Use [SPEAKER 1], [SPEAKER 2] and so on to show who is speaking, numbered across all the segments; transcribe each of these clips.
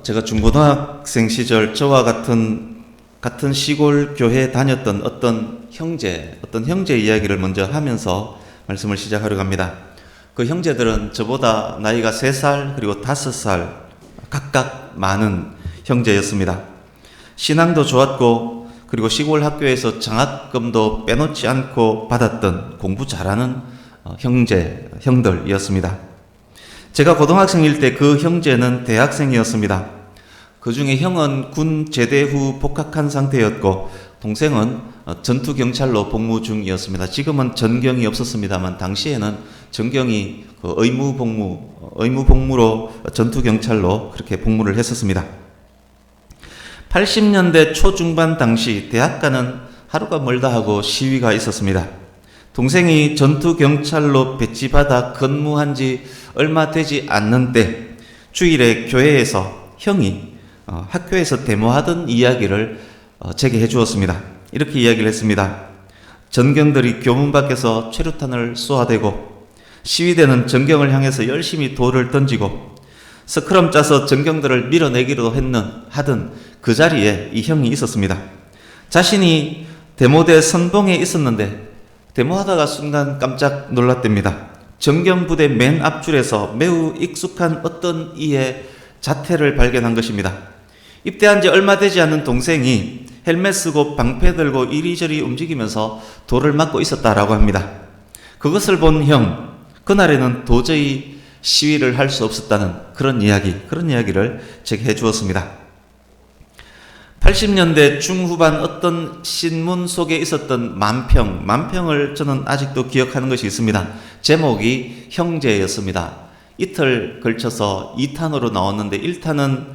[SPEAKER 1] 제가 중고등학생 시절 저와 같은 시골 교회에 다녔던 어떤 형제 이야기를 먼저 하면서 말씀을 시작하려고 합니다. 그 형제들은 저보다 나이가 3살 그리고 5살 각각 많은 형제였습니다. 신앙도 좋았고 그리고 시골 학교에서 장학금도 빼놓지 않고 받았던 공부 잘하는 형들이었습니다. 제가 고등학생일 때 그 형제는 대학생이었습니다. 그 중에 형은 군 제대 후 복학한 상태였고 동생은 전투경찰로 복무 중이었습니다. 지금은 전경이 없었습니다만 당시에는 전경이 의무 복무로 전투경찰로 그렇게 복무를 했었습니다. 80년대 초중반 당시 대학가는 하루가 멀다 하고 시위가 있었습니다. 동생이 전투경찰로 배치받아 근무한 지 얼마 되지 않는 때 주일에 교회에서 형이 학교에서 데모하던 이야기를 제게 해주었습니다. 이렇게 이야기를 했습니다. 전경들이 교문 밖에서 최루탄을 쏘아대고 시위대는 전경을 향해서 열심히 돌을 던지고 스크럼 짜서 전경들을 밀어내기로 하던 그 자리에 이 형이 있었습니다. 자신이 데모대 선봉에 있었는데 데모하다가 순간 깜짝 놀랐답니다. 전경부대 맨 앞줄에서 매우 익숙한 어떤 이의 자태를 발견한 것입니다. 입대한 지 얼마 되지 않은 동생이 헬멧 쓰고 방패 들고 이리저리 움직이면서 돌을 맞고 있었다라고 합니다. 그것을 본 형, 그날에는 도저히 시위를 할 수 없었다는 그런 이야기를 제게 해주었습니다. 80년대 중후반 어떤 신문 속에 있었던 만평을 저는 아직도 기억하는 것이 있습니다. 제목이 형제였습니다. 이틀 걸쳐서 2탄으로 나왔는데 1탄은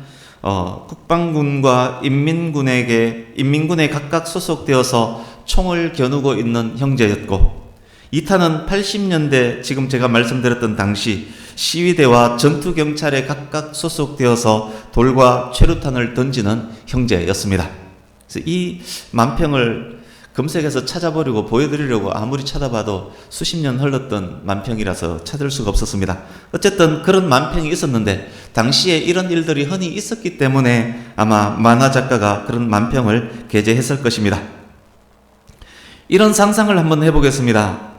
[SPEAKER 1] 국방군과 인민군에 각각 소속되어서 총을 겨누고 있는 형제였고 2탄은 80년대 지금 제가 말씀드렸던 당시 시위대와 전투경찰에 각각 소속되어서 돌과 최루탄을 던지는 형제였습니다. 그래서 이 만평을 검색해서 찾아보려고 보여드리려고 아무리 찾아봐도 수십 년 흘렀던 만평이라서 찾을 수가 없었습니다. 어쨌든 그런 만평이 있었는데 당시에 이런 일들이 흔히 있었기 때문에 아마 만화 작가가 그런 만평을 게재했을 것입니다. 이런 상상을 한번 해보겠습니다.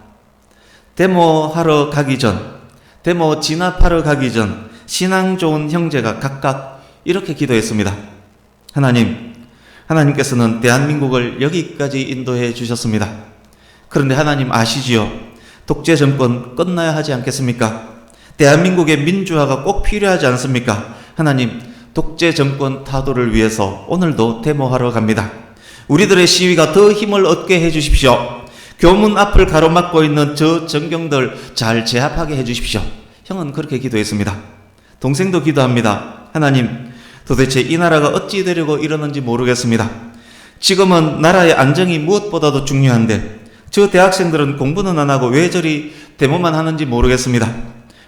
[SPEAKER 1] 데모하러 가기 전, 데모 진압하러 가기 전 신앙 좋은 형제가 각각 이렇게 기도했습니다. 하나님께서는 대한민국을 여기까지 인도해 주셨습니다. 그런데 하나님 아시지요? 독재 정권 끝나야 하지 않겠습니까? 대한민국의 민주화가 꼭 필요하지 않습니까? 하나님, 독재 정권 타도를 위해서 오늘도 데모하러 갑니다. 우리들의 시위가 더 힘을 얻게 해 주십시오. 교문 앞을 가로막고 있는 저 전경들 잘 제압하게 해 주십시오. 형은 그렇게 기도했습니다. 동생도 기도합니다. 하나님, 도대체 이 나라가 어찌 되려고 이러는지 모르겠습니다. 지금은 나라의 안정이 무엇보다도 중요한데 저 대학생들은 공부는 안 하고 왜 저리 데모만 하는지 모르겠습니다.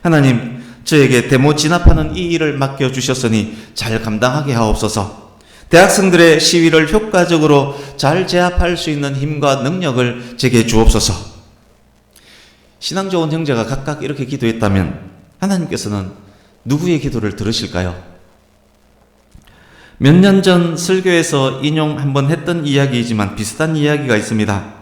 [SPEAKER 1] 하나님, 저에게 데모 진압하는 이 일을 맡겨주셨으니 잘 감당하게 하옵소서. 대학생들의 시위를 효과적으로 잘 제압할 수 있는 힘과 능력을 제게 주옵소서. 신앙 좋은 형제가 각각 이렇게 기도했다면 하나님께서는 누구의 기도를 들으실까요? 몇 년 전 설교에서 인용 한번 했던 이야기이지만 비슷한 이야기가 있습니다.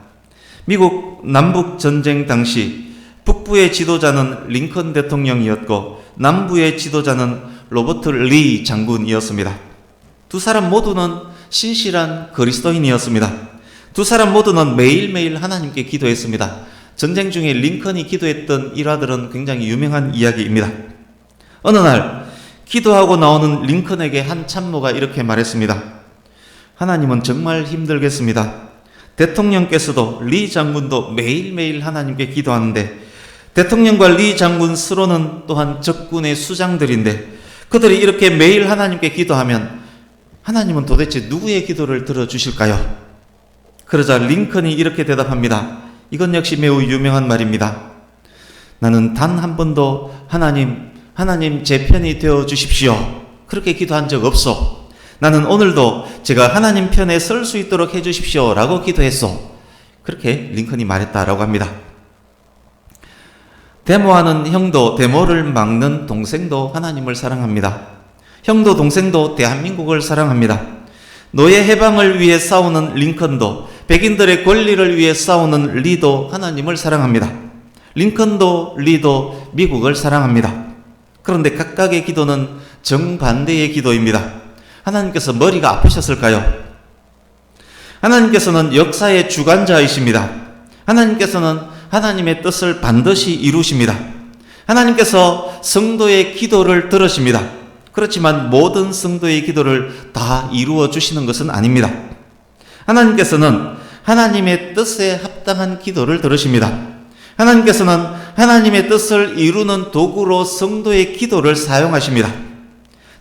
[SPEAKER 1] 미국 남북 전쟁 당시 북부의 지도자는 링컨 대통령이었고 남부의 지도자는 로버트 리 장군이었습니다. 두 사람 모두는 신실한 그리스도인이었습니다. 두 사람 모두는 매일매일 하나님께 기도했습니다. 전쟁 중에 링컨이 기도했던 일화들은 굉장히 유명한 이야기입니다. 어느 날 기도하고 나오는 링컨에게 한 참모가 이렇게 말했습니다. 하나님은 정말 힘들겠습니다. 대통령께서도 리 장군도 매일매일 하나님께 기도하는데 대통령과 리 장군 스스로는 또한 적군의 수장들인데 그들이 이렇게 매일 하나님께 기도하면 하나님은 도대체 누구의 기도를 들어주실까요? 그러자 링컨이 이렇게 대답합니다. 이건 역시 매우 유명한 말입니다. 나는 단 한 번도 하나님 제 편이 되어 주십시오. 그렇게 기도한 적 없어. 나는 오늘도 제가 하나님 편에 설 수 있도록 해 주십시오. 라고 기도했어. 그렇게 링컨이 말했다라고 합니다. 데모하는 형도 데모를 막는 동생도 하나님을 사랑합니다. 형도 동생도 대한민국을 사랑합니다. 노예 해방을 위해 싸우는 링컨도, 백인들의 권리를 위해 싸우는 리도 하나님을 사랑합니다. 링컨도 리도 미국을 사랑합니다. 그런데 각각의 기도는 정반대의 기도입니다. 하나님께서 머리가 아프셨을까요? 하나님께서는 역사의 주관자이십니다. 하나님께서는 하나님의 뜻을 반드시 이루십니다. 하나님께서 성도의 기도를 들으십니다. 그렇지만 모든 성도의 기도를 다 이루어 주시는 것은 아닙니다. 하나님께서는 하나님의 뜻에 합당한 기도를 들으십니다. 하나님께서는 하나님의 뜻을 이루는 도구로 성도의 기도를 사용하십니다.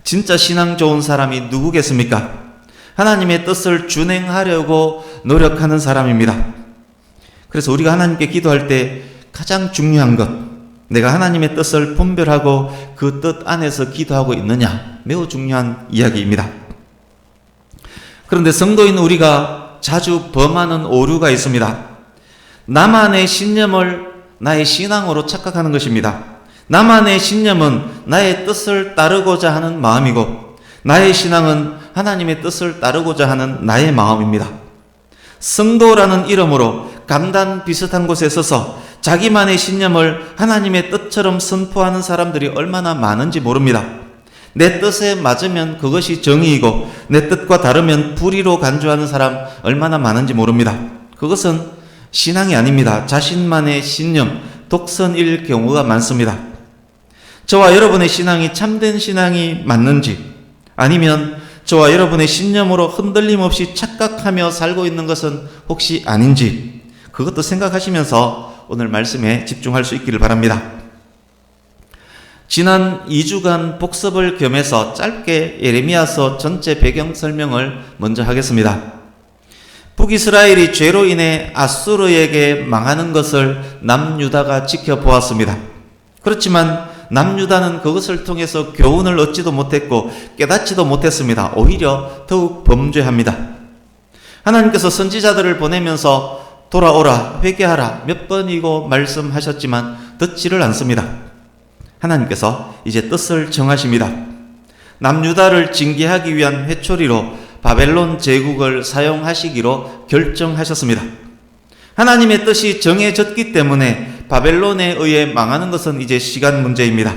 [SPEAKER 1] 진짜 신앙 좋은 사람이 누구겠습니까? 하나님의 뜻을 준행하려고 노력하는 사람입니다. 그래서 우리가 하나님께 기도할 때 가장 중요한 것, 내가 하나님의 뜻을 분별하고 그 뜻 안에서 기도하고 있느냐, 매우 중요한 이야기입니다. 그런데 성도인 우리가 자주 범하는 오류가 있습니다. 나만의 신념을 나의 신앙으로 착각하는 것입니다. 나만의 신념은 나의 뜻을 따르고자 하는 마음이고, 나의 신앙은 하나님의 뜻을 따르고자 하는 나의 마음입니다. 성도라는 이름으로 강단 비슷한 곳에 서서 자기만의 신념을 하나님의 뜻처럼 선포하는 사람들이 얼마나 많은지 모릅니다. 내 뜻에 맞으면 그것이 정의이고 내 뜻과 다르면 불의로 간주하는 사람 얼마나 많은지 모릅니다. 그것은 신앙이 아닙니다. 자신만의 신념, 독선일 경우가 많습니다. 저와 여러분의 신앙이 참된 신앙이 맞는지, 아니면 저와 여러분의 신념으로 흔들림 없이 착각하며 살고 있는 것은 혹시 아닌지, 그것도 생각하시면서 오늘 말씀에 집중할 수 있기를 바랍니다. 지난 2주간 복습을 겸해서 짧게 예레미야서 전체 배경 설명을 먼저 하겠습니다. 북이스라엘이 죄로 인해 아수르에게 망하는 것을 남유다가 지켜보았습니다. 그렇지만 남유다는 그것을 통해서 교훈을 얻지도 못했고 깨닫지도 못했습니다. 오히려 더욱 범죄합니다. 하나님께서 선지자들을 보내면서 돌아오라, 회개하라 몇 번이고 말씀하셨지만 듣지를 않습니다. 하나님께서 이제 뜻을 정하십니다. 남유다를 징계하기 위한 회초리로 바벨론 제국을 사용하시기로 결정하셨습니다. 하나님의 뜻이 정해졌기 때문에 바벨론에 의해 망하는 것은 이제 시간 문제입니다.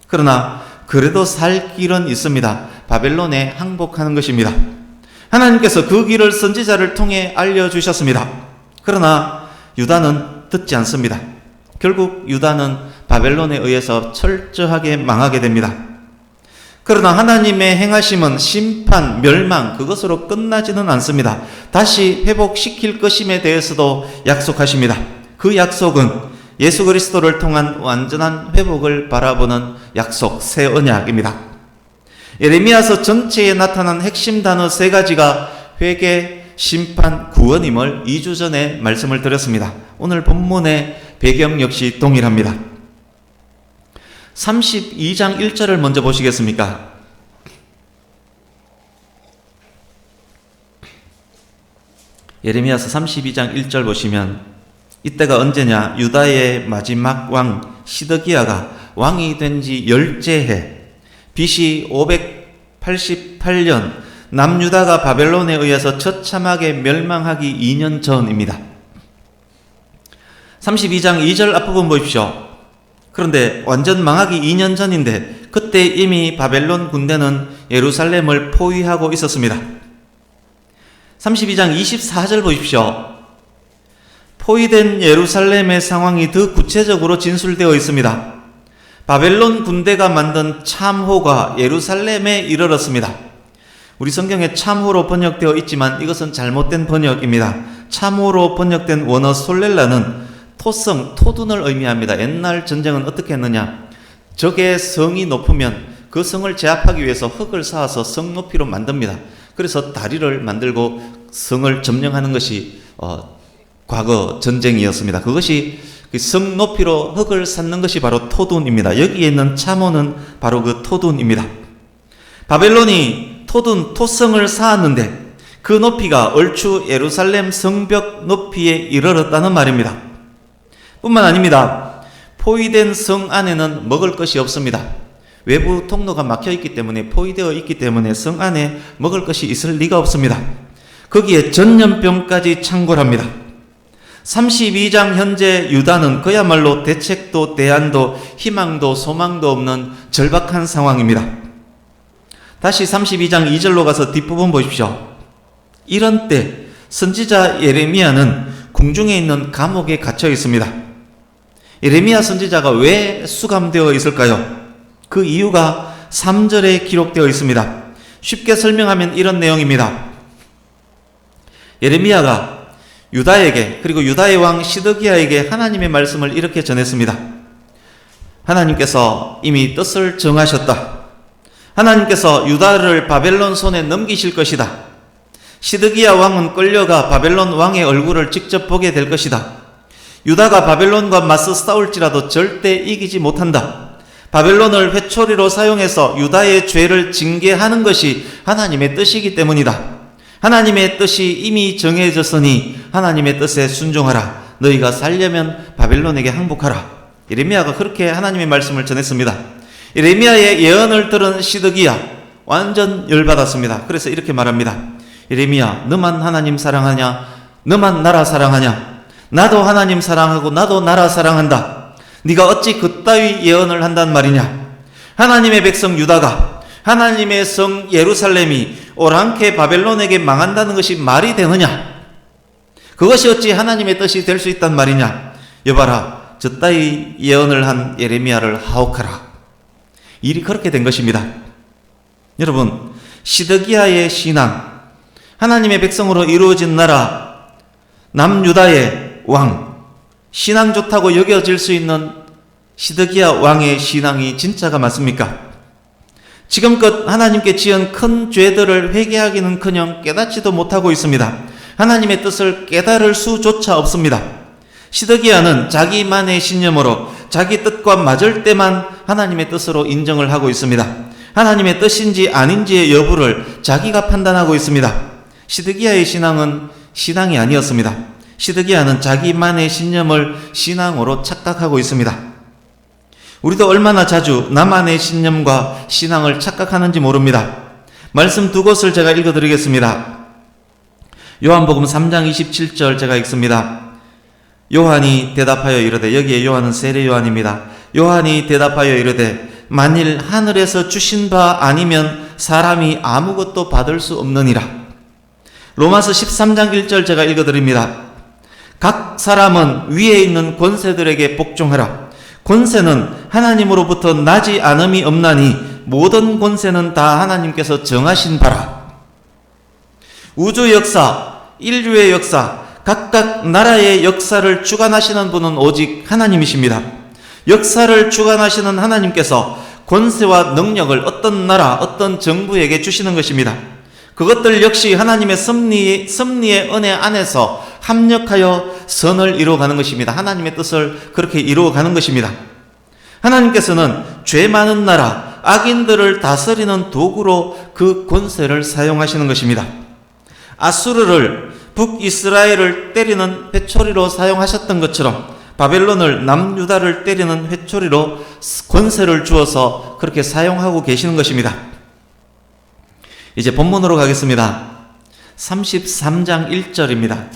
[SPEAKER 1] 그러나 그래도 살 길은 있습니다. 바벨론에 항복하는 것입니다. 하나님께서 그 길을 선지자를 통해 알려주셨습니다. 그러나 유다는 듣지 않습니다. 결국 유다는 바벨론에 의해서 철저하게 망하게 됩니다. 그러나 하나님의 행하심은 심판, 멸망, 그것으로 끝나지는 않습니다. 다시 회복시킬 것임에 대해서도 약속하십니다. 그 약속은 예수 그리스도를 통한 완전한 회복을 바라보는 약속, 새 언약입니다. 예레미야서 전체에 나타난 핵심 단어 3가지가 회개, 심판, 구원임을 2주 전에 말씀을 드렸습니다. 오늘 본문의 배경 역시 동일합니다. 32장 1절을 먼저 보시겠습니까? 예레미야서 32장 1절 보시면, 이때가 언제냐? 유다의 마지막 왕 시드기야가 왕이 된 지 10째 해, BC 588년 남유다가 바벨론에 의해서 처참하게 멸망하기 2년 전입니다. 32장 2절 앞부분 보십시오. 그런데 완전 망하기 2년 전인데 그때 이미 바벨론 군대는 예루살렘을 포위하고 있었습니다. 32장 24절 보십시오. 포위된 예루살렘의 상황이 더 구체적으로 진술되어 있습니다. 바벨론 군대가 만든 참호가 예루살렘에 이르렀습니다. 우리 성경에 참호로 번역되어 있지만 이것은 잘못된 번역입니다. 참호로 번역된 원어 솔렐라는 토성, 토둔을 의미합니다. 옛날 전쟁은 어떻게 했느냐? 적의 성이 높으면 그 성을 제압하기 위해서 흙을 쌓아서 성 높이로 만듭니다. 그래서 다리를 만들고 성을 점령하는 것이 과거 전쟁이었습니다. 그것이 성 높이로 흙을 쌓는 것이 바로 토둔입니다. 여기에 있는 참호는 바로 그 토둔입니다. 바벨론이 토둔, 토성을 쌓았는데 그 높이가 얼추 예루살렘 성벽 높이에 이르렀다는 말입니다. 뿐만 아닙니다. 포위된 성 안에는 먹을 것이 없습니다. 외부 통로가 막혀 있기 때문에, 포위되어 있기 때문에 성 안에 먹을 것이 있을 리가 없습니다. 거기에 전염병까지 창궐합니다. 32장 현재 유다는 그야말로 대책도 대안도 희망도 소망도 없는 절박한 상황입니다. 다시 32장 2절로 가서 뒷부분 보십시오. 이런 때 선지자 예레미야는 궁중에 있는 감옥에 갇혀 있습니다. 예레미야 선지자가 왜 수감되어 있을까요? 그 이유가 3절에 기록되어 있습니다. 쉽게 설명하면 이런 내용입니다. 예레미야가 유다에게, 그리고 유다의 왕 시드기야에게 하나님의 말씀을 이렇게 전했습니다. 하나님께서 이미 뜻을 정하셨다. 하나님께서 유다를 바벨론 손에 넘기실 것이다. 시드기야 왕은 끌려가 바벨론 왕의 얼굴을 직접 보게 될 것이다. 유다가 바벨론과 맞서 싸울지라도 절대 이기지 못한다. 바벨론을 회초리로 사용해서 유다의 죄를 징계하는 것이 하나님의 뜻이기 때문이다. 하나님의 뜻이 이미 정해졌으니 하나님의 뜻에 순종하라. 너희가 살려면 바벨론에게 항복하라. 예레미야가 그렇게 하나님의 말씀을 전했습니다. 예레미야의 예언을 들은 시드기야 완전 열받았습니다. 그래서 이렇게 말합니다. 예레미야, 너만 하나님 사랑하냐? 너만 나라 사랑하냐? 나도 하나님 사랑하고 나도 나라 사랑한다. 네가 어찌 그따위 예언을 한단 말이냐? 하나님의 백성 유다가, 하나님의 성 예루살렘이 오랑캐 바벨론에게 망한다는 것이 말이 되느냐? 그것이 어찌 하나님의 뜻이 될 수 있단 말이냐? 여봐라, 저따위 예언을 한 예레미야를 하옥하라. 일이 그렇게 된 것입니다. 여러분, 시드기야의 신앙, 하나님의 백성으로 이루어진 나라, 남유다의 왕, 신앙 좋다고 여겨질 수 있는 시드기야 왕의 신앙이 진짜가 맞습니까? 지금껏 하나님께 지은 큰 죄들을 회개하기는커녕 깨닫지도 못하고 있습니다. 하나님의 뜻을 깨달을 수조차 없습니다. 시드기야는 자기만의 신념으로 자기 뜻과 맞을 때만 하나님의 뜻으로 인정을 하고 있습니다. 하나님의 뜻인지 아닌지의 여부를 자기가 판단하고 있습니다. 시드기야의 신앙은 신앙이 아니었습니다. 시드기야는 자기만의 신념을 신앙으로 착각하고 있습니다. 우리도 얼마나 자주 나만의 신념과 신앙을 착각하는지 모릅니다. 말씀 두 곳을 제가 읽어드리겠습니다. 요한복음 3장 27절 제가 읽습니다. 요한이 대답하여 이르되, 여기에 요한은 세례 요한입니다. 요한이 대답하여 이르되, 만일 하늘에서 주신 바 아니면 사람이 아무것도 받을 수 없느니라. 로마서 13장 1절 제가 읽어드립니다. 각 사람은 위에 있는 권세들에게 복종하라. 권세는 하나님으로부터 나지 않음이 없나니 모든 권세는 다 하나님께서 정하신 바라. 우주 역사, 인류의 역사, 각각 나라의 역사를 주관하시는 분은 오직 하나님이십니다. 역사를 주관하시는 하나님께서 권세와 능력을 어떤 나라, 어떤 정부에게 주시는 것입니다. 그것들 역시 하나님의 섭리의 은혜 안에서 합력하여 선을 이루어가는 것입니다. 하나님의 뜻을 그렇게 이루어가는 것입니다. 하나님께서는 죄 많은 나라, 악인들을 다스리는 도구로 그 권세를 사용하시는 것입니다. 아수르를, 북이스라엘을 때리는 회초리로 사용하셨던 것처럼 바벨론을, 남유다를 때리는 회초리로 권세를 주어서 그렇게 사용하고 계시는 것입니다. 이제 본문으로 가겠습니다. 33장 1절입니다.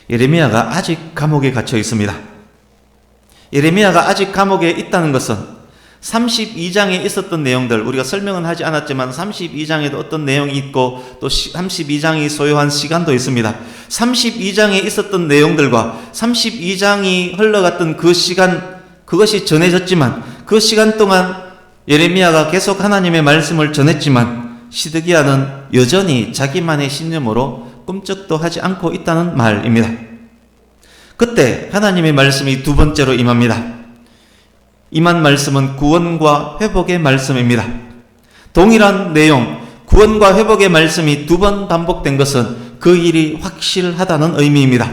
[SPEAKER 1] 예레미야가 아직 감옥에 갇혀 있습니다. 예레미야가 아직 감옥에 있다는 것은 32장에 있었던 내용들, 우리가 설명은 하지 않았지만 32장에도 어떤 내용이 있고 또 32장이 소요한 시간도 있습니다. 32장에 있었던 내용들과 32장이 흘러갔던 그 시간, 그것이 전해졌지만 그 시간 동안 예레미야가 계속 하나님의 말씀을 전했지만 시드기야는 여전히 자기만의 신념으로 꿈쩍도 하지 않고 있다는 말입니다. 그때 하나님의 말씀이 두 번째로 임합니다. 임한 말씀은 구원과 회복의 말씀입니다. 동일한 내용, 구원과 회복의 말씀이 두 번 반복된 것은 그 일이 확실하다는 의미입니다.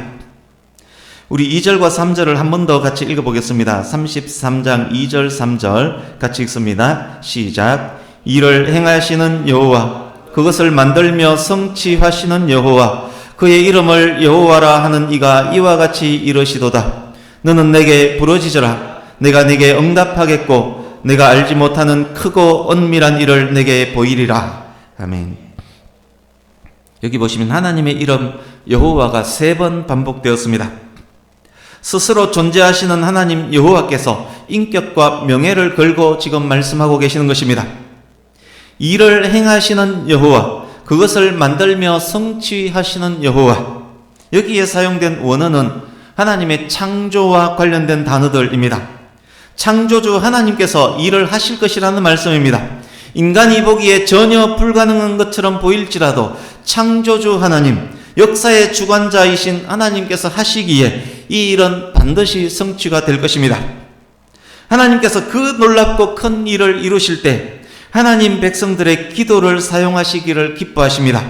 [SPEAKER 1] 우리 2절과 3절을 한 번 더 같이 읽어보겠습니다. 33장 2절 3절 같이 읽습니다. 시작. 이를 행하시는 여호와, 그것을 만들며 성취하시는 여호와, 그의 이름을 여호와라 하는 이가 이와 같이 이르시도다. 너는 내게 부르짖으라. 내가 네게 응답하겠고 내가 알지 못하는 크고 은밀한 일을 네게 보이리라. 아멘. 여기 보시면 하나님의 이름 여호와가 3번 반복되었습니다. 스스로 존재하시는 하나님 여호와께서 인격과 명예를 걸고 지금 말씀하고 계시는 것입니다. 일을 행하시는 여호와, 그것을 만들며 성취하시는 여호와. 여기에 사용된 원어는 하나님의 창조와 관련된 단어들입니다. 창조주 하나님께서 일을 하실 것이라는 말씀입니다. 인간이 보기에 전혀 불가능한 것처럼 보일지라도 창조주 하나님, 역사의 주관자이신 하나님께서 하시기에 이 일은 반드시 성취가 될 것입니다. 하나님께서 그 놀랍고 큰 일을 이루실 때 하나님 백성들의 기도를 사용하시기를 기뻐하십니다.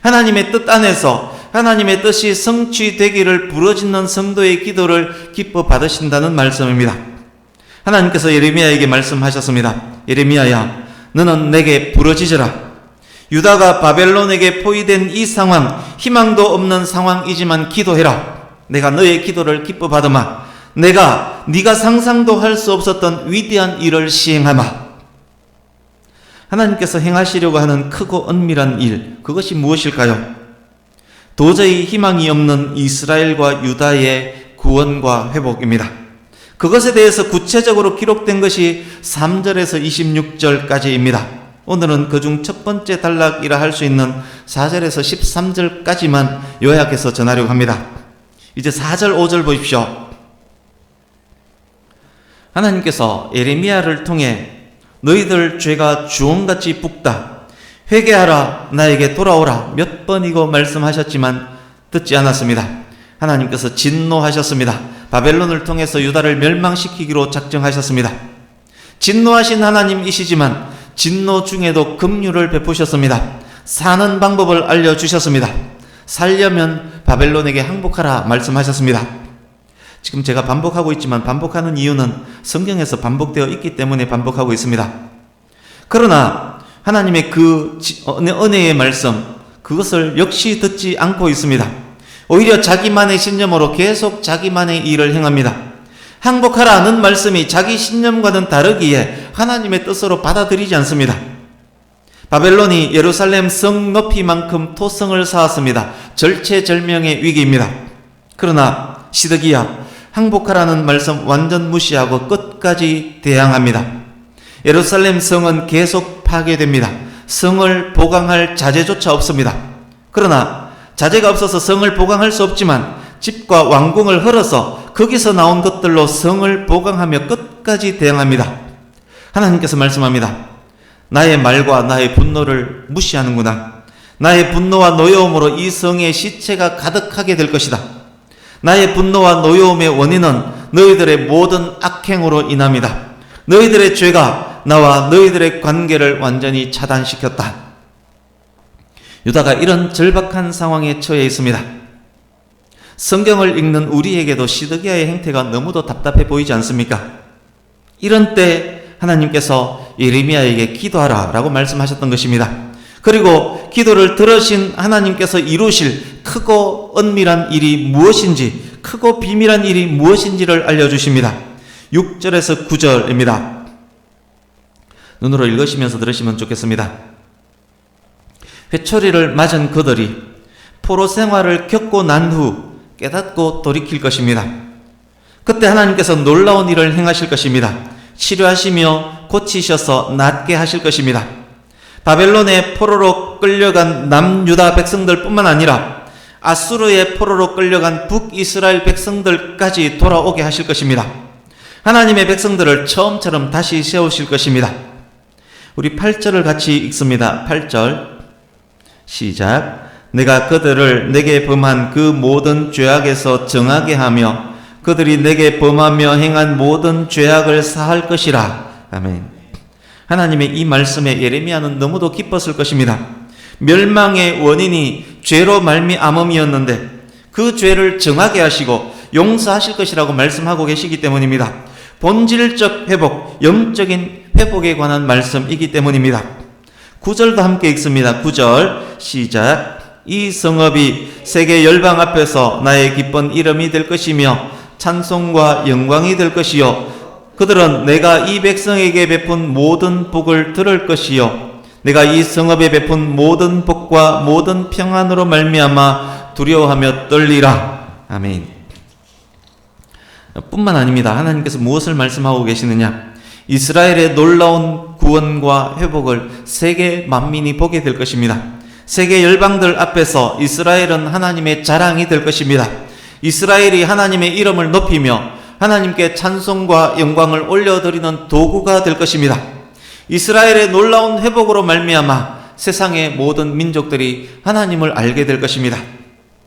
[SPEAKER 1] 하나님의 뜻 안에서 하나님의 뜻이 성취되기를 부르짖는 성도의 기도를 기뻐 받으신다는 말씀입니다. 하나님께서 예레미야에게 말씀하셨습니다. 예레미야야, 너는 내게 부르짖으라. 유다가 바벨론에게 포위된 이 상황, 희망도 없는 상황이지만 기도해라. 내가 너의 기도를 기뻐 받으마. 네가 상상도 할 수 없었던 위대한 일을 시행하마. 하나님께서 행하시려고 하는 크고 은밀한 일, 그것이 무엇일까요? 도저히 희망이 없는 이스라엘과 유다의 구원과 회복입니다. 그것에 대해서 구체적으로 기록된 것이 3절에서 26절까지입니다. 오늘은 그중 첫 번째 단락이라 할 수 있는 4절에서 13절까지만 요약해서 전하려고 합니다. 이제 4절, 5절 보십시오. 하나님께서 예레미야를 통해 너희들 죄가 주홍같이 붓다. 회개하라, 나에게 돌아오라. 몇 번이고 말씀하셨지만 듣지 않았습니다. 하나님께서 진노하셨습니다. 바벨론을 통해서 유다를 멸망시키기로 작정하셨습니다. 진노하신 하나님이시지만 진노 중에도 긍휼을 베푸셨습니다. 사는 방법을 알려주셨습니다. 살려면 바벨론에게 항복하라 말씀하셨습니다. 지금 제가 반복하고 있지만 반복하는 이유는 성경에서 반복되어 있기 때문에 반복하고 있습니다. 그러나 하나님의 그 은혜의 말씀, 그것을 역시 듣지 않고 있습니다. 오히려 자기만의 신념으로 계속 자기만의 일을 행합니다. 항복하라는 말씀이 자기 신념과는 다르기에 하나님의 뜻으로 받아들이지 않습니다. 바벨론이 예루살렘 성 높이만큼 토성을 쌓았습니다. 절체절명의 위기입니다. 그러나 시드기야, 항복하라는 말씀 완전 무시하고 끝까지 대항합니다. 예루살렘 성은 계속 파괴됩니다. 성을 보강할 자재조차 없습니다. 그러나 자재가 없어서 성을 보강할 수 없지만 집과 왕궁을 헐어서 거기서 나온 것들로 성을 보강하며 끝까지 대항합니다. 하나님께서 말씀합니다. 나의 말과 나의 분노를 무시하는구나. 나의 분노와 노여움으로 이 성의 시체가 가득하게 될 것이다. 나의 분노와 노여움의 원인은 너희들의 모든 악행으로 인합니다. 너희들의 죄가 나와 너희들의 관계를 완전히 차단시켰다. 유다가 이런 절박한 상황에 처해 있습니다. 성경을 읽는 우리에게도 시드기야의 행태가 너무도 답답해 보이지 않습니까? 이런 때 하나님께서 예레미야에게 기도하라 라고 말씀하셨던 것입니다. 그리고 기도를 들으신 하나님께서 이루실 크고 은밀한 일이 무엇인지, 크고 비밀한 일이 무엇인지를 알려주십니다. 6절에서 9절입니다. 눈으로 읽으시면서 들으시면 좋겠습니다. 회초리를 맞은 그들이 포로 생활을 겪고 난 후 깨닫고 돌이킬 것입니다. 그때 하나님께서 놀라운 일을 행하실 것입니다. 치료하시며 고치셔서 낫게 하실 것입니다. 바벨론의 포로로 끌려간 남유다 백성들 뿐만 아니라 아수르의 포로로 끌려간 북이스라엘 백성들까지 돌아오게 하실 것입니다. 하나님의 백성들을 처음처럼 다시 세우실 것입니다. 우리 8절을 같이 읽습니다. 8절 시작. 내가 그들을 내게 범한 그 모든 죄악에서 정하게 하며 그들이 내게 범하며 행한 모든 죄악을 사할 것이라. 아멘. 하나님의 이 말씀에 예레미야는 너무도 기뻤을 것입니다. 멸망의 원인이 죄로 말미암음이었는데 그 죄를 정하게 하시고 용서하실 것이라고 말씀하고 계시기 때문입니다. 본질적 회복, 영적인 회복에 관한 말씀이기 때문입니다. 9절도 함께 읽습니다. 9절 시작. 이 성읍이 세계 열방 앞에서 나의 기쁜 이름이 될 것이며 찬송과 영광이 될 것이요 그들은 내가 이 백성에게 베푼 모든 복을 들을 것이요 내가 이 성읍에 베푼 모든 복과 모든 평안으로 말미암아 두려워하며 떨리라. 아멘. 뿐만 아닙니다. 하나님께서 무엇을 말씀하고 계시느냐? 이스라엘의 놀라운 구원과 회복을 세계 만민이 보게 될 것입니다. 세계 열방들 앞에서 이스라엘은 하나님의 자랑이 될 것입니다. 이스라엘이 하나님의 이름을 높이며 하나님께 찬송과 영광을 올려드리는 도구가 될 것입니다. 이스라엘의 놀라운 회복으로 말미암아 세상의 모든 민족들이 하나님을 알게 될 것입니다.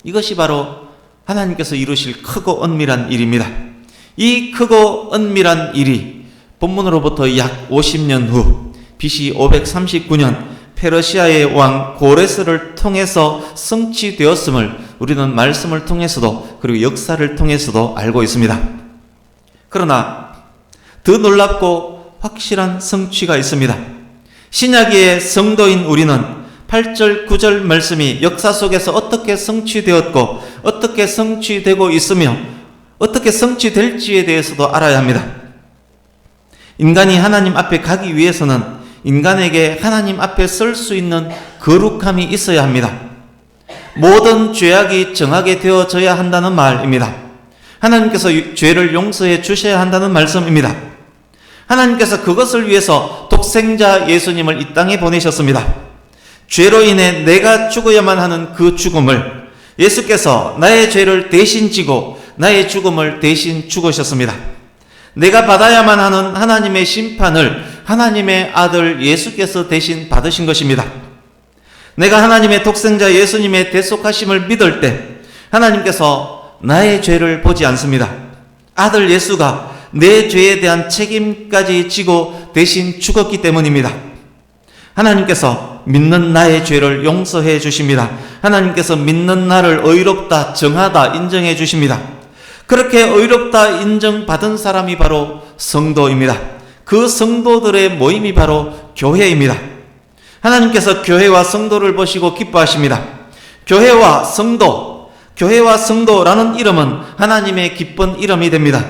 [SPEAKER 1] 이것이 바로 하나님께서 이루실 크고 은밀한 일입니다. 이 크고 은밀한 일이 본문으로부터 약 50년 후 BC 539년 페르시아의 왕 고레스를 통해서 성취되었음을 우리는 말씀을 통해서도 그리고 역사를 통해서도 알고 있습니다. 그러나 더 놀랍고 확실한 성취가 있습니다. 신약의 성도인 우리는 8절 9절 말씀이 역사 속에서 어떻게 성취되었고 어떻게 성취되고 있으며 어떻게 성취될지에 대해서도 알아야 합니다. 인간이 하나님 앞에 가기 위해서는 인간에게 하나님 앞에 설 수 있는 거룩함이 있어야 합니다. 모든 죄악이 정하게 되어져야 한다는 말입니다. 하나님께서 죄를 용서해 주셔야 한다는 말씀입니다. 하나님께서 그것을 위해서 독생자 예수님을 이 땅에 보내셨습니다. 죄로 인해 내가 죽어야만 하는 그 죽음을 예수께서 나의 죄를 대신 지고 나의 죽음을 대신 죽으셨습니다. 내가 받아야만 하는 하나님의 심판을 하나님의 아들 예수께서 대신 받으신 것입니다. 내가 하나님의 독생자 예수님의 대속하심을 믿을 때 하나님께서 나의 죄를 보지 않습니다. 아들 예수가 내 죄에 대한 책임까지 지고 대신 죽었기 때문입니다. 하나님께서 믿는 나의 죄를 용서해 주십니다. 하나님께서 믿는 나를 의롭다, 정하다 인정해 주십니다. 그렇게 의롭다 인정받은 사람이 바로 성도입니다. 그 성도들의 모임이 바로 교회입니다. 하나님께서 교회와 성도를 보시고 기뻐하십니다. 교회와 성도라는 이름은 하나님의 기쁜 이름이 됩니다.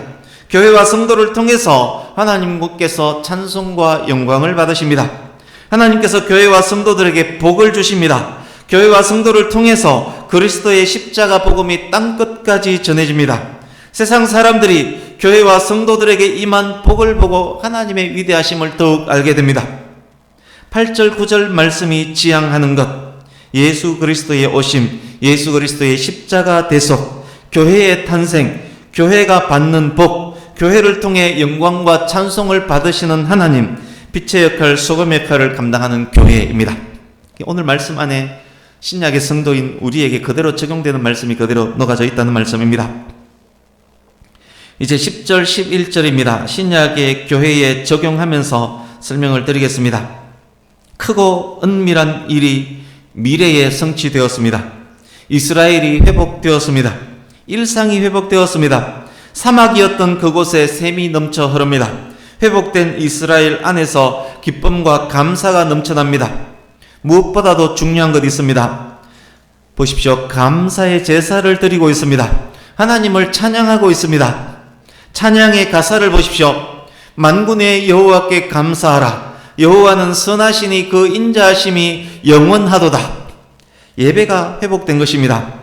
[SPEAKER 1] 교회와 성도를 통해서 하나님께서 찬송과 영광을 받으십니다. 하나님께서 교회와 성도들에게 복을 주십니다. 교회와 성도를 통해서 그리스도의 십자가 복음이 땅끝까지 전해집니다. 세상 사람들이 교회와 성도들에게 임한 복을 보고 하나님의 위대하심을 더욱 알게 됩니다. 8절 9절 말씀이 지향하는 것, 예수 그리스도의 오심, 예수 그리스도의 십자가 대속, 교회의 탄생, 교회가 받는 복, 교회를 통해 영광과 찬송을 받으시는 하나님, 빛의 역할, 소금의 역할을 감당하는 교회입니다. 오늘 말씀 안에 신약의 성도인 우리에게 그대로 적용되는 말씀이 그대로 녹아져 있다는 말씀입니다. 이제 10절, 11절입니다. 신약의 교회에 적용하면서 설명을 드리겠습니다. 크고 은밀한 일이 미래에 성취되었습니다. 이스라엘이 회복되었습니다. 일상이 회복되었습니다. 사막이었던 그곳에 샘이 넘쳐 흐릅니다. 회복된 이스라엘 안에서 기쁨과 감사가 넘쳐납니다. 무엇보다도 중요한 것이 있습니다. 보십시오. 감사의 제사를 드리고 있습니다. 하나님을 찬양하고 있습니다. 찬양의 가사를 보십시오. 만군의 여호와께 감사하라. 여호와는 선하시니 그 인자하심이 영원하도다. 예배가 회복된 것입니다.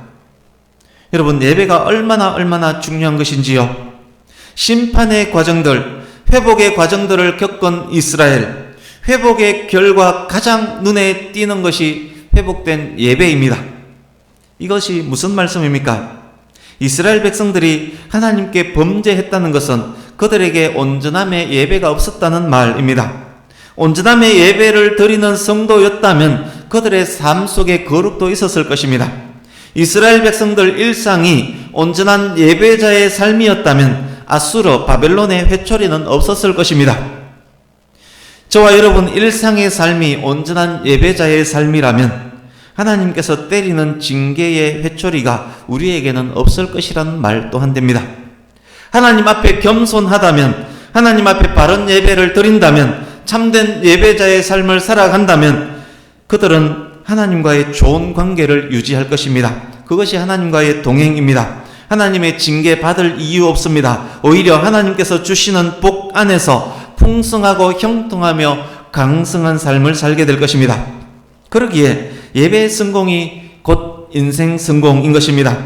[SPEAKER 1] 여러분, 예배가 얼마나 중요한 것인지요. 심판의 과정들, 회복의 과정들을 겪은 이스라엘, 회복의 결과 가장 눈에 띄는 것이 회복된 예배입니다. 이것이 무슨 말씀입니까? 이스라엘 백성들이 하나님께 범죄했다는 것은 그들에게 온전함의 예배가 없었다는 말입니다. 온전함의 예배를 드리는 성도였다면 그들의 삶 속에 거룩도 있었을 것입니다. 이스라엘 백성들 일상이 온전한 예배자의 삶이었다면 아수르, 바벨론의 회초리는 없었을 것입니다. 저와 여러분 일상의 삶이 온전한 예배자의 삶이라면 하나님께서 때리는 징계의 회초리가 우리에게는 없을 것이라는 말 또한 됩니다. 하나님 앞에 겸손하다면, 하나님 앞에 바른 예배를 드린다면, 참된 예배자의 삶을 살아간다면 그들은 하나님과의 좋은 관계를 유지할 것입니다. 그것이 하나님과의 동행입니다. 하나님의 징계 받을 이유 없습니다. 오히려 하나님께서 주시는 복 안에서 풍성하고 형통하며 강성한 삶을 살게 될 것입니다. 그러기에 예배 성공이 곧 인생 성공인 것입니다.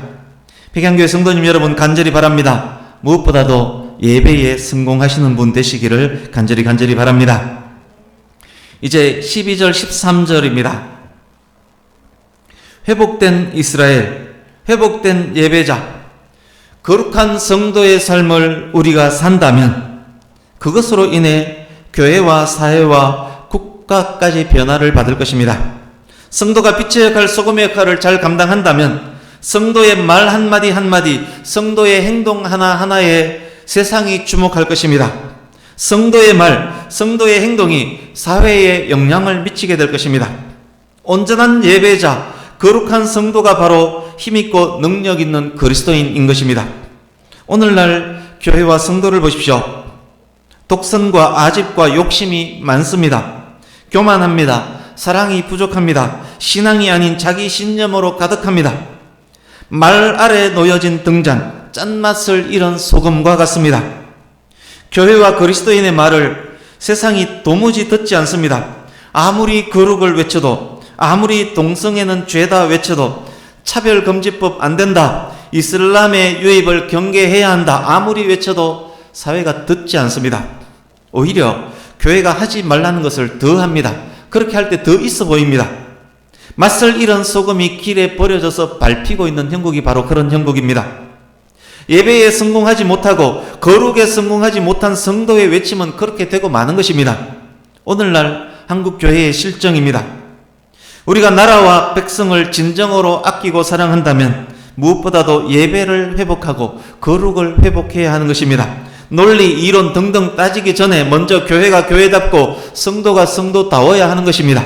[SPEAKER 1] 백양교회 성도님 여러분, 간절히 바랍니다. 무엇보다도 예배에 성공하시는 분 되시기를 간절히 바랍니다. 이제 12절 13절입니다. 회복된 이스라엘, 회복된 예배자, 거룩한 성도의 삶을 우리가 산다면 그것으로 인해 교회와 사회와 국가까지 변화를 받을 것입니다. 성도가 빛의 역할, 소금의 역할을 잘 감당한다면 성도의 말 한마디 한마디, 성도의 행동 하나하나에 세상이 주목할 것입니다. 성도의 말, 성도의 행동이 사회에 영향을 미치게 될 것입니다. 온전한 예배자, 거룩한 성도가 바로 힘있고 능력 있는 그리스도인인 것입니다. 오늘날 교회와 성도를 보십시오. 독선과 아집과 욕심이 많습니다. 교만합니다. 사랑이 부족합니다. 신앙이 아닌 자기 신념으로 가득합니다. 말 아래 놓여진 등잔, 짠맛을 잃은 소금과 같습니다. 교회와 그리스도인의 말을 세상이 도무지 듣지 않습니다. 아무리 거룩을 외쳐도, 아무리 동성애는 죄다 외쳐도, 차별금지법 안 된다, 이슬람의 유입을 경계해야 한다, 아무리 외쳐도 사회가 듣지 않습니다. 오히려 교회가 하지 말라는 것을 더 합니다. 그렇게 할 때 더 있어 보입니다. 맛을 잃은 소금이 길에 버려져서 밟히고 있는 형국이 바로 그런 형국입니다. 예배에 성공하지 못하고 거룩에 성공하지 못한 성도의 외침은 그렇게 되고 마는 것입니다. 오늘날 한국교회의 실정입니다. 우리가 나라와 백성을 진정으로 아끼고 사랑한다면 무엇보다도 예배를 회복하고 거룩을 회복해야 하는 것입니다. 논리, 이론 등등 따지기 전에 먼저 교회가 교회답고 성도가 성도다워야 하는 것입니다.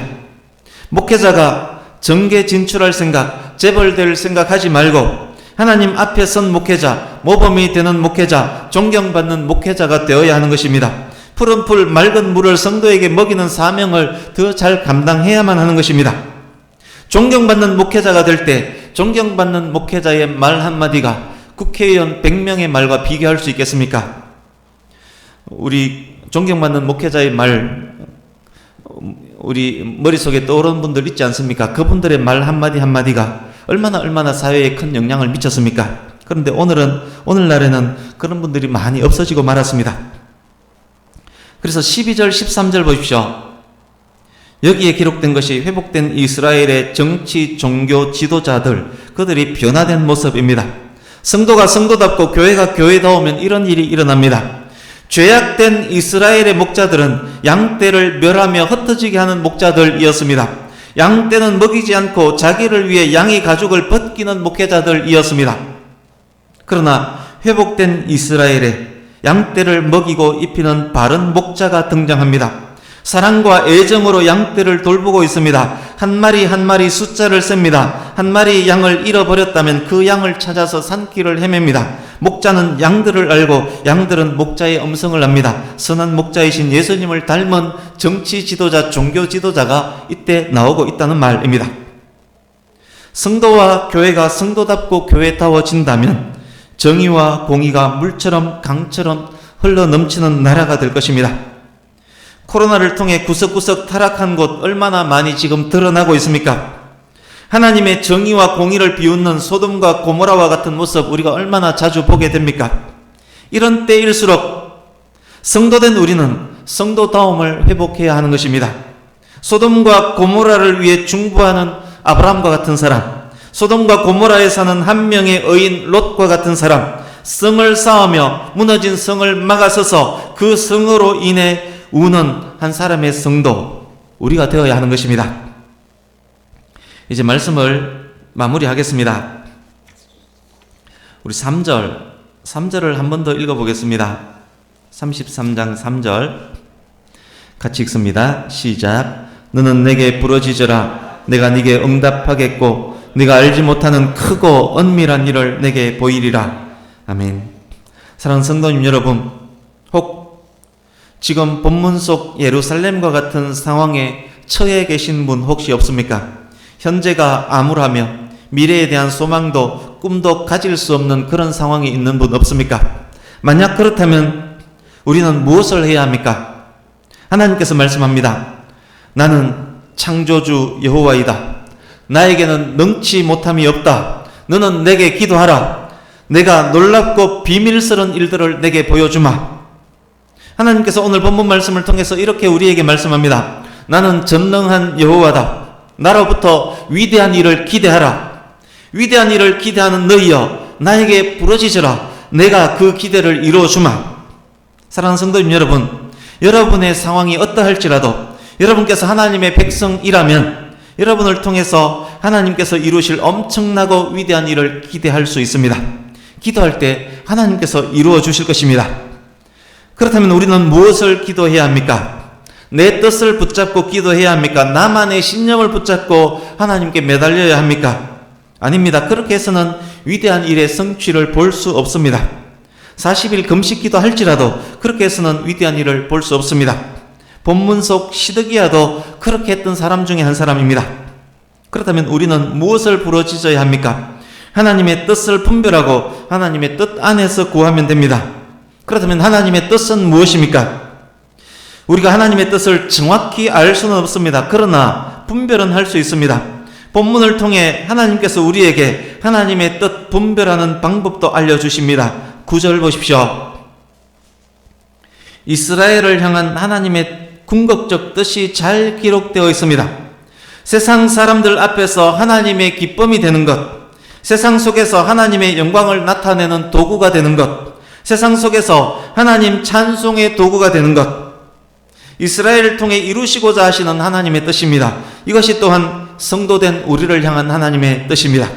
[SPEAKER 1] 목회자가 정계 진출할 생각, 재벌될 생각하지 말고 하나님 앞에 선 목회자, 모범이 되는 목회자, 존경받는 목회자가 되어야 하는 것입니다. 푸른 풀, 맑은 물을 성도에게 먹이는 사명을 더 잘 감당해야만 하는 것입니다. 존경받는 목회자가 될 때 존경받는 목회자의 말 한마디가 국회의원 100명의 말과 비교할 수 있겠습니까? 우리 존경받는 목회자의 말, 우리 머릿속에 떠오르는 분들 있지 않습니까? 그분들의 말 한마디 한마디가 얼마나 사회에 큰 영향을 미쳤습니까? 그런데 오늘날에는 그런 분들이 많이 없어지고 말았습니다. 그래서 12절 13절 보십시오. 여기에 기록된 것이 회복된 이스라엘의 정치, 종교 지도자들, 그들이 변화된 모습입니다. 성도가 성도답고 교회가 교회다우면 이런 일이 일어납니다. 죄악된 이스라엘의 목자들은 양떼를 멸하며 흩어지게 하는 목자들이었습니다. 양떼는 먹이지 않고 자기를 위해 양의 가죽을 벗기는 목회자들이었습니다. 그러나 회복된 이스라엘에 양떼를 먹이고 입히는 바른 목자가 등장합니다. 사랑과 애정으로 양떼를 돌보고 있습니다. 한 마리 한 마리 숫자를 셉니다. 한 마리 양을 잃어버렸다면 그 양을 찾아서 산길을 헤맵니다. 목자는 양들을 알고 양들은 목자의 음성을 압니다. 선한 목자이신 예수님을 닮은 정치 지도자, 종교 지도자가 이때 나오고 있다는 말입니다. 성도와 교회가 성도답고 교회다워진다면 정의와 공의가 물처럼 강처럼 흘러 넘치는 나라가 될 것입니다. 코로나를 통해 구석구석 타락한 곳 얼마나 많이 지금 드러나고 있습니까? 하나님의 정의와 공의를 비웃는 소돔과 고모라와 같은 모습 우리가 얼마나 자주 보게 됩니까? 이런 때일수록 성도된 우리는 성도다움을 회복해야 하는 것입니다. 소돔과 고모라를 위해 중보하는 아브라함과 같은 사람, 소돔과 고모라에 사는 한 명의 의인 롯과 같은 사람, 성을 쌓으며 무너진 성을 막아서서 그 성으로 인해 우는 한 사람의 성도, 우리가 되어야 하는 것입니다. 이제 말씀을 마무리하겠습니다. 우리 3절을 한 번 더 읽어보겠습니다. 33장 3절 같이 읽습니다. 시작. 너는 내게 부르짖으라. 내가 네게 응답하겠고 네가 알지 못하는 크고 은밀한 일을 내게 보이리라. 아멘. 사랑하는 성도님 여러분, 혹 지금 본문 속 예루살렘과 같은 상황에 처해 계신 분 혹시 없습니까? 현재가 암울하며 미래에 대한 소망도 꿈도 가질 수 없는 그런 상황에 있는 분 없습니까? 만약 그렇다면 우리는 무엇을 해야 합니까? 하나님께서 말씀합니다. 나는 창조주 여호와이다. 나에게는 능치 못함이 없다. 너는 내게 기도하라. 내가 놀랍고 비밀스러운 일들을 내게 보여주마. 하나님께서 오늘 본문 말씀을 통해서 이렇게 우리에게 말씀합니다. 나는 전능한 여호와다. 나로부터 위대한 일을 기대하라. 위대한 일을 기대하는 너희여, 나에게 부르짖으라. 내가 그 기대를 이루어주마. 사랑하는 성도님 여러분, 여러분의 상황이 어떠할지라도 여러분께서 하나님의 백성이라면 여러분을 통해서 하나님께서 이루실 엄청나고 위대한 일을 기대할 수 있습니다. 기도할 때 하나님께서 이루어 주실 것입니다. 그렇다면 우리는 무엇을 기도해야 합니까? 내 뜻을 붙잡고 기도해야 합니까? 나만의 신념을 붙잡고 하나님께 매달려야 합니까? 아닙니다. 그렇게 해서는 위대한 일의 성취를 볼 수 없습니다. 40일 금식 기도할지라도 그렇게 해서는 위대한 일을 볼 수 없습니다. 본문 속 시드기야도 그렇게 했던 사람 중에 한 사람입니다. 그렇다면 우리는 무엇을 부르짖어야 합니까? 하나님의 뜻을 분별하고 하나님의 뜻 안에서 구하면 됩니다. 그렇다면 하나님의 뜻은 무엇입니까? 우리가 하나님의 뜻을 정확히 알 수는 없습니다. 그러나 분별은 할 수 있습니다. 본문을 통해 하나님께서 우리에게 하나님의 뜻 분별하는 방법도 알려주십니다. 9절 보십시오. 이스라엘을 향한 하나님의 궁극적 뜻이 잘 기록되어 있습니다. 세상 사람들 앞에서 하나님의 기쁨이 되는 것, 세상 속에서 하나님의 영광을 나타내는 도구가 되는 것, 세상 속에서 하나님 찬송의 도구가 되는 것, 이스라엘을 통해 이루시고자 하시는 하나님의 뜻입니다. 이것이 또한 성도된 우리를 향한 하나님의 뜻입니다.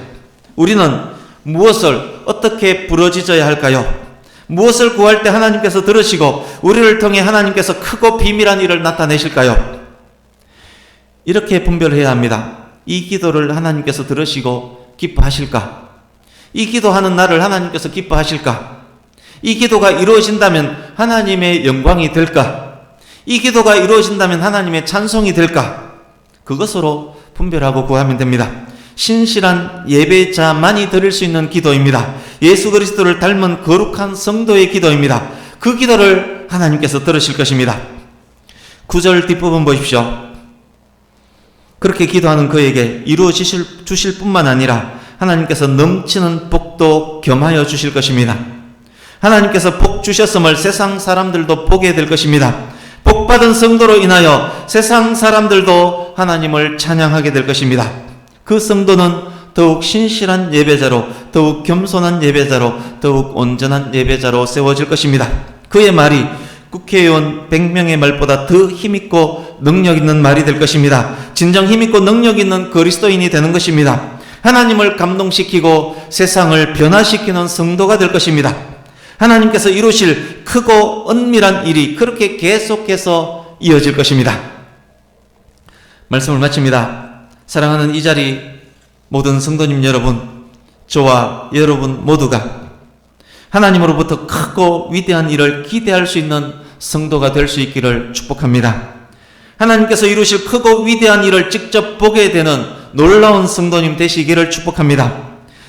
[SPEAKER 1] 우리는 무엇을 어떻게 부르짖어야 할까요? 무엇을 구할 때 하나님께서 들으시고 우리를 통해 하나님께서 크고 비밀한 일을 나타내실까요? 이렇게 분별해야 합니다. 이 기도를 하나님께서 들으시고 기뻐하실까? 이 기도하는 나를 하나님께서 기뻐하실까? 이 기도가 이루어진다면 하나님의 영광이 될까? 이 기도가 이루어진다면 하나님의 찬송이 될까? 그것으로 분별하고 구하면 됩니다. 신실한 예배자만이 드릴 수 있는 기도입니다. 예수 그리스도를 닮은 거룩한 성도의 기도입니다. 그 기도를 하나님께서 들으실 것입니다. 9절 뒷부분 보십시오. 그렇게 기도하는 그에게 이루어 주실 뿐만 아니라 하나님께서 넘치는 복도 겸하여 주실 것입니다. 하나님께서 복 주셨음을 세상 사람들도 보게 될 것입니다. 복받은 성도로 인하여 세상 사람들도 하나님을 찬양하게 될 것입니다. 그 성도는 더욱 신실한 예배자로, 더욱 겸손한 예배자로, 더욱 온전한 예배자로 세워질 것입니다. 그의 말이 국회의원 100명의 말보다 더 힘있고 능력 있는 말이 될 것입니다. 진정 힘있고 능력 있는 그리스도인이 되는 것입니다. 하나님을 감동시키고 세상을 변화시키는 성도가 될 것입니다. 하나님께서 이루실 크고 은밀한 일이 그렇게 계속해서 이어질 것입니다. 말씀을 마칩니다. 사랑하는 이 자리 모든 성도님 여러분, 저와 여러분 모두가 하나님으로부터 크고 위대한 일을 기대할 수 있는 성도가 될 수 있기를 축복합니다. 하나님께서 이루실 크고 위대한 일을 직접 보게 되는 놀라운 성도님 되시기를 축복합니다.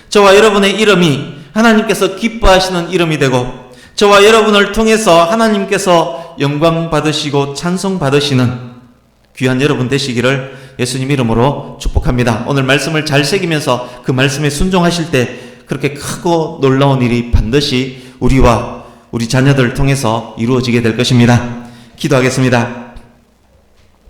[SPEAKER 1] 저와 여러분의 이름이 하나님께서 기뻐하시는 이름이 되고 저와 여러분을 통해서 하나님께서 영광 받으시고 찬송 받으시는 귀한 여러분 되시기를 예수님 이름으로 축복합니다. 오늘 말씀을 잘 새기면서 그 말씀에 순종하실 때 그렇게 크고 놀라운 일이 반드시 우리와 우리 자녀들을 통해서 이루어지게 될 것입니다. 기도하겠습니다.